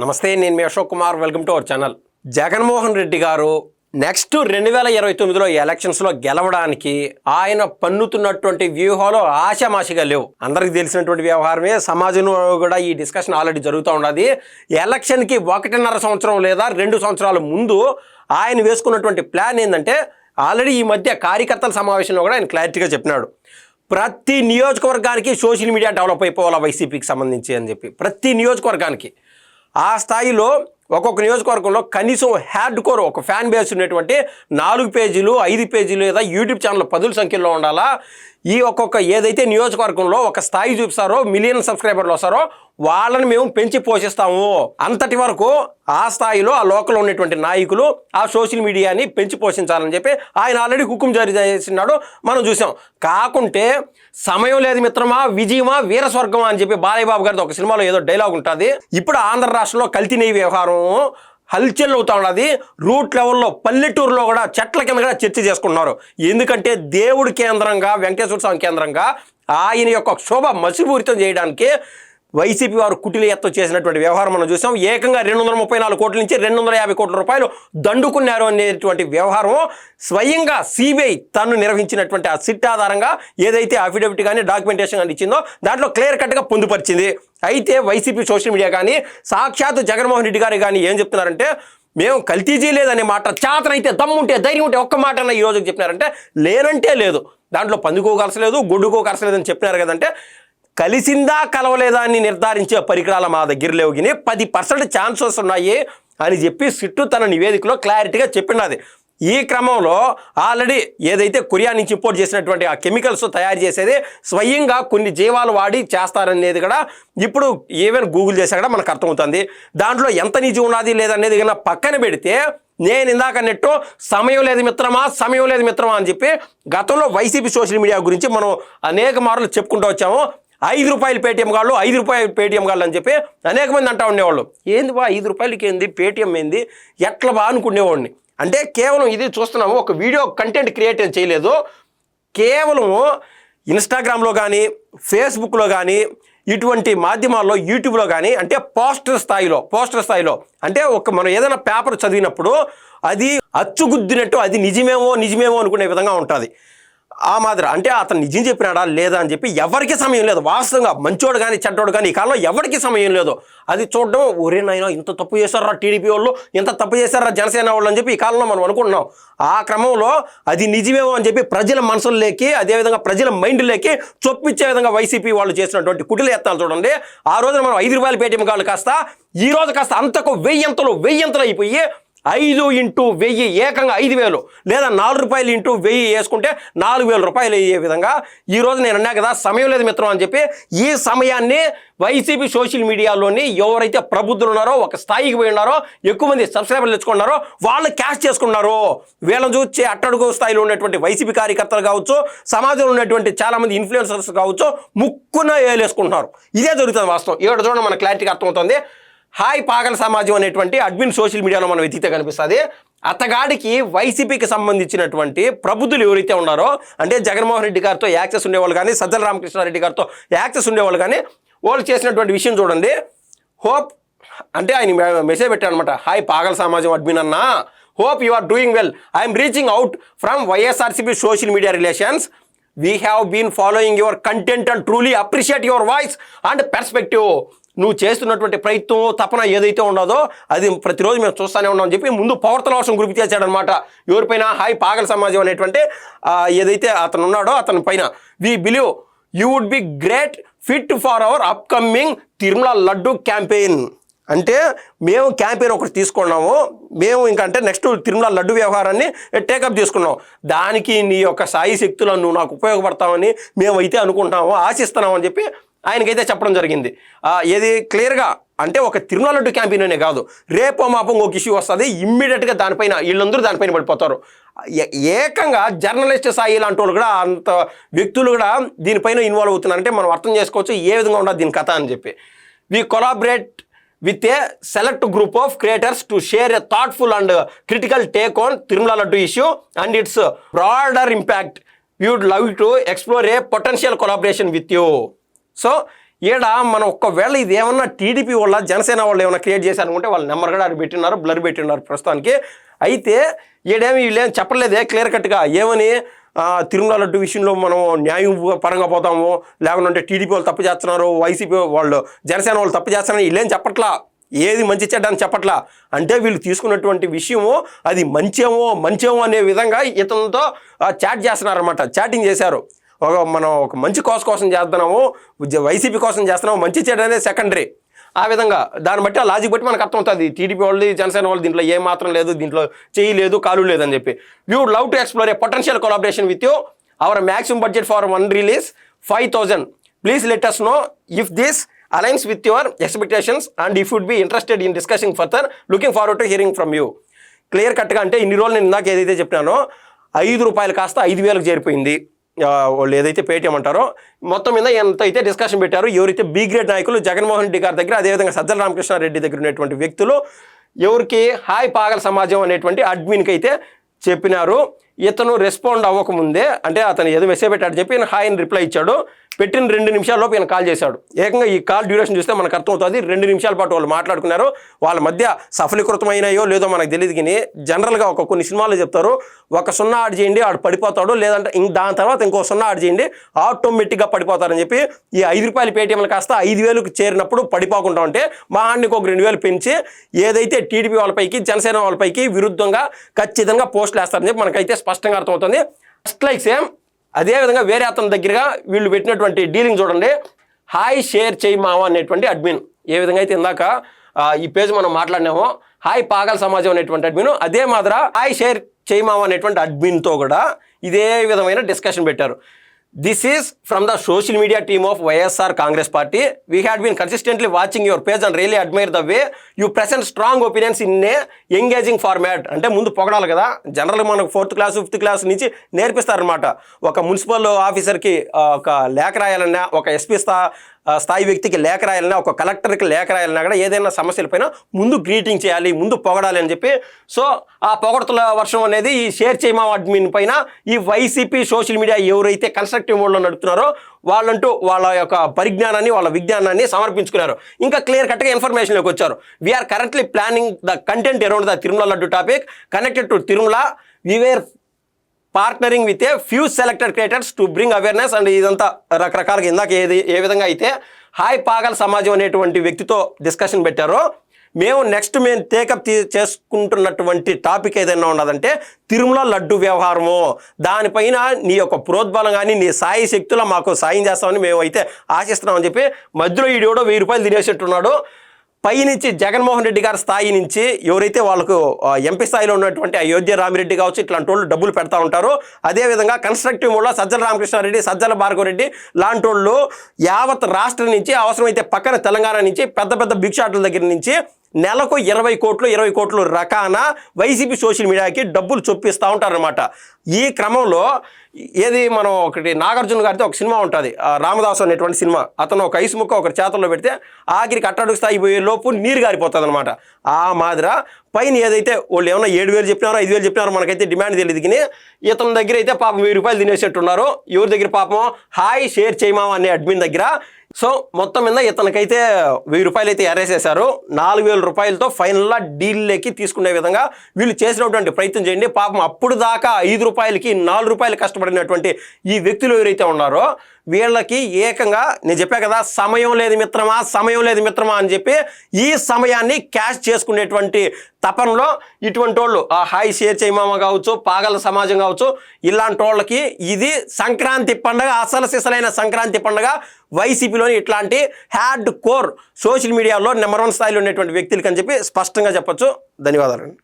నమస్తే, నేను మీ Ashok Kumar. Welcome to our channel. Jaganmohan Reddy garu next 2029లో ఎలక్షన్స్లో గెలవడానికి ఆయన పన్నుతున్నటువంటి వ్యూహాలు ఆశామాషిగా లేవు. అందరికీ తెలిసినటువంటి వ్యవహారమే. సమాజంలో కూడా ఈ డిస్కషన్ ఆల్రెడీ జరుగుతూ ఉన్నది. ఎలక్షన్కి 1.5 సంవత్సరం లేదా 2 సంవత్సరాల ముందు ఆయన వేసుకున్నటువంటి ప్లాన్ ఏంటంటే, ఆల్రెడీ ఈ మధ్య కార్యకర్తల సమావేశంలో కూడా ఆయన క్లారిటీగా చెప్పినాడు. ప్రతి నియోజకవర్గానికి సోషల్ మీడియా డెవలప్ అయిపోవాలా వైసీపీకి సంబంధించి అని చెప్పి. ప్రతి నియోజకవర్గానికి ఆ స్థాయిలో ఒక్కొక్క నియోజకవర్గంలో కనీసం హ్యాడ్ కోర్ ఒక ఫ్యాన్ బేస్ ఉన్నటువంటి 4 పేజీలు 5 పేజీలు లేదా యూట్యూబ్ ఛానల్ 10 సంఖ్యలో ఉండాలా. ఈ ఒక్కొక్క ఏదైతే నియోజకవర్గంలో ఒక స్థాయి చూపిస్తారో, మిలియన్ సబ్స్క్రైబర్లు వస్తారో వాళ్ళని మేము పెంచి పోషిస్తాము. అంతటి వరకు ఆ స్థాయిలో ఆ లోకల్లో ఉన్నటువంటి నాయకులు ఆ సోషల్ మీడియాని పెంచి పోషించాలని చెప్పి ఆయన ఆల్రెడీ హుకుం జారీ చేసినాడు, మనం చూసాం. కాకుంటే సమయం లేదు మిత్రమా, విజయమా, వీరస్వర్గమా అని చెప్పి బాలయ్య బాబు గారితో ఒక సినిమాలో ఏదో డైలాగ్ ఉంటుంది. ఇప్పుడు ఆంధ్ర రాష్ట్రంలో కల్తీ నెయ్యి వ్యవహారం హల్చల్ అవుతా ఉన్నది. రూట్ లెవెల్లో పల్లెటూరులో కూడా చెట్ల కింద కూడా చర్చ చేసుకుంటున్నారు. ఎందుకంటే దేవుడి కేంద్రంగా, వెంకటేశ్వర స్వామి కేంద్రంగా ఆయన యొక్క శోభ మసిపూరితం చేయడానికి వైసీపీ వారు కుటిలయత్నం చేసినటువంటి వ్యవహారం మనం చూసాం. ఏకంగా 234 కోట్ల నుంచి 250 కోట్ల రూపాయలు దండుకున్నారు అనేటువంటి వ్యవహారం స్వయంగా సిబిఐ తను నిర్వహించినటువంటి ఆ సిట్ ఆధారంగా ఏదైతే అఫిడవిట్ కానీ డాక్యుమెంటేషన్ కానీ ఇచ్చిందో దాంట్లో క్లియర్ కట్గా పొందుపరిచింది. అయితే వైసీపీ సోషల్ మీడియా కానీ సాక్షాత్ జగన్మోహన్ రెడ్డి గారు కానీ ఏం చెప్తున్నారంటే, మేము కల్తీ చేయలేదనే మాట, చేతనైతే దమ్ముంటే ధైర్యం ఉంటే ఒక్క మాట అన్న ఈ రోజుకి చెప్పినారంటే, లేనంటే లేదు, దాంట్లో పందుకో కలసలేదు, గొడ్డుకో కలసలేదు అని చెప్పినారు కదంటే, కలిసిందా కలవలేదా అని నిర్ధారించే పరికరాలు మా దగ్గర లేవు, కానీ 10% ఛాన్సెస్ ఉన్నాయి అని చెప్పి సిట్టు తన నివేదికలో క్లారిటీగా చెప్పినది. ఈ క్రమంలో ఆల్రెడీ ఏదైతే కొరియా నుంచి ఇంపోర్ట్ చేసినటువంటి ఆ కెమికల్స్ తయారు చేసేది స్వయంగా కొన్ని జీవాలు వాడి చేస్తారనేది కూడా ఇప్పుడు ఈవెన్ గూగుల్ చేసా కూడా మనకు అర్థమవుతుంది. దాంట్లో ఎంత నిజం ఉన్నది లేదనేది కన్నా పక్కన పెడితే, నేను ఇందాక అన్నట్టు సమయం లేదు మిత్రమా అని చెప్పి గతంలో వైసీపీ సోషల్ మీడియా గురించి మనం అనేక మార్లు చెప్పుకుంటూ వచ్చాము. 5 రూపాయలు పేటీఎం గాళ్ళు, 5 రూపాయలు పేటీఎం గాళ్ళు అని చెప్పి అనేక మంది అంటూ ఉండేవాళ్ళు. ఏంది బా 5 రూపాయలకి ఏంది పేటీఎం ఏంది ఎట్లా బా అనుకునేవాడిని. అంటే కేవలం ఇది చూస్తున్నాము, ఒక వీడియో కంటెంట్ క్రియేట్ చేయలేదు. కేవలం ఇన్స్టాగ్రామ్లో కానీ, ఫేస్బుక్లో కానీ, ఇటువంటి మాధ్యమాల్లో, యూట్యూబ్లో కానీ, అంటే పోస్టర్ స్థాయిలో అంటే మనం ఏదైనా పేపర్ చదివినప్పుడు అది అచ్చుగుద్దినట్టు అది నిజమేమో అనుకునే విధంగా ఉంటుంది. ఆ మాదిరి అంటే అతను నిజం చెప్పినాడా లేదా అని చెప్పి ఎవరికి సమయం లేదు. వాస్తవంగా మంచోడు కానీ చెడ్డోడు కానీ ఈ కాలంలో ఎవరికి సమయం లేదు. అది చూడడం, ఒరే నాయనా ఇంత తప్పు చేశారా టీడీపీ వాళ్ళు, ఇంత తప్పు చేశారా జనసేన వాళ్ళు అని చెప్పి ఈ కాలంలో మనం అనుకుంటున్నాం. ఆ క్రమంలో అది నిజమేమో అని చెప్పి ప్రజల మనసుల్లోకి, అదేవిధంగా ప్రజల మైండ్లోకి చొప్పించే విధంగా వైసీపీ వాళ్ళు చేసినటువంటి కుటిల యత్నాలు చూడండి. ఆ రోజున మనం 5 రూపాయల పేటీఎం కాళ్ళు కాస్త ఈ రోజు కాస్త అంతకు 1000 అయిపోయి 5 ఇంటూ 1000 ఏకంగా 5000, లేదా 4 రూపాయలు ఇంటూ 1000 వేసుకుంటే 4000 రూపాయలు అయ్యే విధంగా ఈరోజు నేను అన్నా కదా సమయం లేదు మిత్రం అని చెప్పి, ఈ సమయాన్ని వైసీపీ సోషల్ మీడియాలోని ఎవరైతే ప్రబుద్ధులు ఉన్నారో, ఒక స్థాయికి పోయి ఉన్నారో, ఎక్కువ మంది సబ్స్క్రైబర్లు తెచ్చుకున్నారో వాళ్ళు క్యాష్ చేసుకున్నారు. వీళ్ళని చూసి అట్టడుగు స్థాయిలో ఉన్నటువంటి వైసీపీ కార్యకర్తలు కావచ్చు, సమాజంలో ఉన్నటువంటి చాలామంది ఇన్ఫ్లుయెన్సర్స్ కావచ్చు, ముక్కున ఏలేసుకుంటున్నారు. ఇదే జరుగుతుంది వాస్తవం. ఇక్కడ చూడండి, మన క్లారిటీగా అర్థమవుతుంది. హాయ్ పాగల సమాజం అనేటువంటి అడ్మిన్ సోషల్ మీడియాలో మనం వెతికితే కనిపిస్తుంది. అతగాడికి వైసీపీకి సంబంధించినటువంటి ప్రబుద్ధులు ఎవరైతే ఉన్నారో, అంటే జగన్మోహన్ రెడ్డి గారితో యాక్సెస్ ఉండేవాళ్ళు కానీ, సజ్జల రామకృష్ణారెడ్డి గారితో యాక్సెస్ ఉండేవాళ్ళు కానీ, వాళ్ళు చేసినటువంటి విషయం చూడండి. హోప్ అంటే ఆయన మెసేజ్ పెట్టారు అనమాట. హాయ్ పాగల సమాజం అడ్మిన్ అన్నా, hope you are doing well. I'm reaching out from YSRCP social media relations. We have been following your content and truly appreciate your voice and perspective. నువ్వు చేస్తున్నటువంటి ప్రయత్నం, తపన ఏదైతే ఉన్నదో అది ప్రతిరోజు మేము చూస్తూనే ఉన్నామని చెప్పి ముందు పవర్తల వర్షం గ్రూప్ చేశాడనమాట. ఎవరిపైన? హాయ్ పాగల సమాజం అనేటువంటి ఏదైతే అతను ఉన్నాడో అతని పైన. We believe you would be great fit for our upcoming Tirumala laddu campaign. అంటే మేము క్యాంపెయిన్ ఒకటి తీసుకున్నాము, మేము ఇంకంటే నెక్స్ట్ తిరుమల లడ్డు వ్యవహారాన్ని టేకప్ చేసుకున్నాం. దానికి నీ యొక్క సాయి శక్తులను నువ్వు నాకు ఉపయోగపడతామని మేమైతే అనుకుంటున్నాము, ఆశిస్తున్నాము అని చెప్పి ఆయనకైతే చెప్పడం జరిగింది. ఏది క్లియర్గా అంటే ఒక తిరుమల లడ్డు క్యాంపెయిన్ అనే కాదు, రేపో మాపం ఒక ఇష్యూ వస్తుంది, ఇమ్మీడియట్గా దానిపైన వీళ్ళందరూ దానిపైన పడిపోతారు. ఏకంగా జర్నలిస్ట్ స్థాయి లాంటి వాళ్ళు కూడా, అంత వ్యక్తులు కూడా దీనిపైన ఇన్వాల్వ్ అవుతున్నారంటే మనం అర్థం చేసుకోవచ్చు ఏ విధంగా ఉండదు దీని కథ అని చెప్పి. వి collaborate with a select group of creators to share a thoughtful and critical take on Tirumala Laddu issue and its broader impact. We would love to explore a potential collaboration with you. So ఈడ మనం ఒక్కవేళ ఇది ఏమన్నా TDP వాళ్ళ జనసేన వాళ్ళు ఏమైనా create చేశారనుకుంటే వాళ్ళు number కూడా పెట్టినారు, బ్లర్ పెట్టినారు ప్రస్తుతానికి. అయితే వీళ్ళేం చెప్పలేదే క్లియర్ కట్గా ఏమని తిరుమల లడ్డు విషయంలో మనం న్యాయం పరంగా పోతాము, లేకుంటే టీడీపీ వాళ్ళు తప్పు చేస్తున్నారు, వైసీపీ వాళ్ళు జనసేన వాళ్ళు తప్పు చేస్తున్నారని వీళ్ళేం చెప్పట్లా, ఏది మంచి చెడ్డని చెప్పట్లా. అంటే వీళ్ళు తీసుకున్నటువంటి విషయము అది మంచేమో అనే విధంగా ఇతనితో చాట్ చేస్తున్నారన్నమాట, చాటింగ్ చేశారు. మనం ఒక మంచి కోసం చేస్తున్నాము, వైసీపీ కోసం చేస్తున్నాము, మంచి చెడ్డ అనేది సెకండరీ. ఆ విధంగా దాన్ని బట్టి ఆ లాజిక్ బట్టి మనకు అర్థమవుతుంది టీడీపీ వాళ్ళు జనసేన వాళ్ళు దీంట్లో ఏం మాత్రం లేదు, దీంట్లో చెయ్యి లేదు కాలు లేదని చెప్పి. We would love to explore a potential collaboration with you. Our maximum budget for one release 5,000. Please let us know if this aligns with your expectations and if you would be interested in discussing further. Looking forward to hearing from you. Clear కట్గా అంటే ఇన్ని రోజులు నేను ఇందాక ఏదైతే చెప్పినానో ₹5 కాస్త 5,000కి చేరిపోయింది వాళ్ళు ఏదైతే పేటీఎం అంటారో. మొత్తం మీద ఎంత అయితే డిస్కషన్ పెట్టారు, ఎవరైతే బి గ్రేడ్ నాయకులు జగన్మోహన్ రెడ్డి గారి దగ్గర, అదేవిధంగా సజ్జల రామకృష్ణారెడ్డి దగ్గర ఉన్నటువంటి వ్యక్తులు ఎవరికి హాయ్ పాగల సమాజం అనేటువంటి అడ్మిన్కి అయితే చెప్పినారు. ఇతను రెస్పాండ్ అవ్వకముందే, అంటే అతను ఏదో మెసేజ్ పెట్టాడు చెప్పి ఈయన హాయ్ అని రిప్లై ఇచ్చాడు. పెట్టిన 2 నిమిషాల్లోపు ఈయన కాల్ చేశాడు. ఏకంగా ఈ కాల్ డ్యూరేషన్ చూస్తే మనకు అర్థమవుతుంది 2 నిమిషాల పాటు వాళ్ళు మాట్లాడుకున్నారు. వాళ్ళ మధ్య సఫలీకృతమైనాయో లేదో మనకు తెలియదు, కానీ జనరల్గా కొన్ని సినిమాలు చెప్తారు, ఒక 0 యాడ్ చేయండి ఆడు పడిపోతాడు, లేదంటే దాని తర్వాత ఇంకో 0 యాడ్ చేయండి ఆటోమేటిక్గా పడిపోతారని చెప్పి ఈ ₹5 పేటీఎంలు కాస్త 5,000కి చేరినప్పుడు పడిపోకుండా ఉంటే మహానికి ఒక 2,000 పెంచి ఏదైతే టీడీపీ వాళ్ళపైకి జనసేన వాళ్ళపైకి విరుద్ధంగా ఖచ్చితంగా పోస్టులు వేస్తారని చెప్పి మనకైతే స్పష్టంగా అర్థమవుతుంది. ఫస్ట్ లైక్ సేమ్ అదేవిధంగా వేరే అతని దగ్గరగా వీళ్ళు పెట్టినటువంటి డీలింగ్ చూడండి. హాయ్ షేర్ చేయి మావా అనేటువంటి అడ్మిన్ ఏ విధంగా అయితే ఇందాక ఈ పేజ్ మనం మాట్లాడినామో హాయ్ పాగల సమాజం అనేటువంటి అడ్మిన్, అదే మాదిర హాయ్ షేర్ చేయి మావా అనేటువంటి అడ్మిన్తో కూడా ఇదే విధమైన డిస్కషన్ పెట్టారు. This is from the social media team of YSR Congress Party. We had been consistently watching your page and really admire the way you present strong opinions in a engaging format. అంటే ముందు పొగడాలి కదా, జనరల్గా మనకు 4th class 5th class నుంచి నేర్పిస్తారనమాట. ఒక municipal ఆఫీసర్కి ఒక లేఖ రాయాలన్నా, ఒక ఎస్పీ స్థాయి వ్యక్తికి లేఖ రాయాలన్నా, ఒక కలెక్టర్కి లేఖ రాయాలన్నా కూడా ఏదైనా సమస్యలపైన ముందు గ్రీటింగ్ చేయాలి, ముందు పొగడాలి అని చెప్పి. సో ఆ పొగడతల వర్షం అనేది ఈ షేర్ చేయమా అడ్మిన్ పైన ఈ వైసీపీ సోషల్ మీడియా ఎవరైతే కన్స్ట్రక్టివ్ మోడ్లో నడుపుతున్నారో వాళ్ళంటూ వాళ్ళ యొక్క పరిజ్ఞానాన్ని వాళ్ళ విజ్ఞానాన్ని సమర్పించుకున్నారు. ఇంకా క్లియర్ కట్గా ఇన్ఫర్మేషన్లోకి వచ్చారు. We're currently planning the content around the Tirumala laddu topic connected to Tirumala. We were partnering with a few selected creators to bring awareness and ఇదంతా రకరకాలుగా ఇందాక ఏ విధంగా అయితే హాయ్ పాగల సమాజం అనేటువంటి వ్యక్తితో డిస్కషన్ పెట్టారో, మేము టేకప్ చేసుకుంటున్నటువంటి టాపిక్ ఏదైనా ఉన్నదంటే తిరుమల లడ్డు వ్యవహారము. దానిపైన నీ యొక్క ప్రోద్బలం కానీ నీ సాయి శక్తుల మాకు సాయం చేస్తామని మేము అయితే ఆశిస్తున్నామని చెప్పి మధ్యలో ఈ కూడా ₹1000 తినేసేట్టున్నాడు. పైనుంచి జగన్మోహన్ రెడ్డి గారి స్థాయి నుంచి ఎవరైతే వాళ్ళకు ఎంపీ స్థాయిలో ఉన్నటువంటి అయోధ్య రామిరెడ్డి కావచ్చు ఇట్లాంటి వాళ్ళు డబ్బులు పెడతా ఉంటారు. అదేవిధంగా కన్స్ట్రక్టివ్ మోడ్లో సజ్జల రామకృష్ణారెడ్డి, సజ్జల భార్గవరెడ్డి లాంటి వాళ్ళు యావత్ రాష్ట్రం నుంచి అవసరమైతే పక్కన తెలంగాణ నుంచి పెద్ద పెద్ద బిగ్ షాట్ల దగ్గర నుంచి నెలకు 20 కోట్లు రకాన వైసీపీ సోషల్ మీడియాకి డబ్బులు చొప్పిస్తూ ఉంటారనమాట. ఈ క్రమంలో మనం ఒకటి నాగార్జున గారితో ఒక సినిమా ఉంటుంది రామదాసు అనేటువంటి సినిమా. అతను ఒక ఐస్ ముక్క ఒకరి చేతుల్లో పెడితే ఆఖరికి అట్టడుగు స్థాయి పోయే లోపు నీరు గారిపోతుంది అనమాట. ఆ మాదిర పైన ఏదైతే వాళ్ళు ఏమన్నా 7,000 చెప్పినారో 5,000 చెప్పినారో మనకైతే డిమాండ్ తెలియదు, కానీ ఇతని దగ్గర అయితే పాపం ₹1000 తినేసేట్టున్నారు. ఎవరి దగ్గర పాపం హాయ్ షేర్ చేయమా అనే అడ్మిన్ దగ్గర. సో మొత్తం మీద ఇతనికైతే ₹1000 అయితే ఎరేసేశారు. ₹4,000తో ఫైనల్గా డీల్లోకి తీసుకునే విధంగా వీళ్ళు చేసినటువంటి ప్రయత్నం చేయండి. పాపం అప్పుడు దాకా ₹5కి ₹4 కష్టపడినటువంటి ఈ వ్యక్తులు ఎవరైతే ఉన్నారో వీళ్ళకి ఏకంగా నేను చెప్పా కదా సమయం లేదు మిత్రమా అని చెప్పి ఈ సమయాన్ని క్యాష్ చేసుకునేటువంటి తపనలో ఇటువంటి వాళ్ళు ఆ హాయ్ షేర్ చేయమామ కావచ్చు, పాగల సమాజం కావచ్చు, ఇలాంటి వాళ్ళకి ఇది సంక్రాంతి పండుగ, అసలు సిసలైన సంక్రాంతి పండుగ. వైసీపీలోని ఇట్లాంటి హ్యాడ్ కోర్ సోషల్ మీడియాలో నెంబర్ 1 స్థాయిలో ఉన్నటువంటి వ్యక్తులకి అని చెప్పి స్పష్టంగా చెప్పొచ్చు. ధన్యవాదాలండి.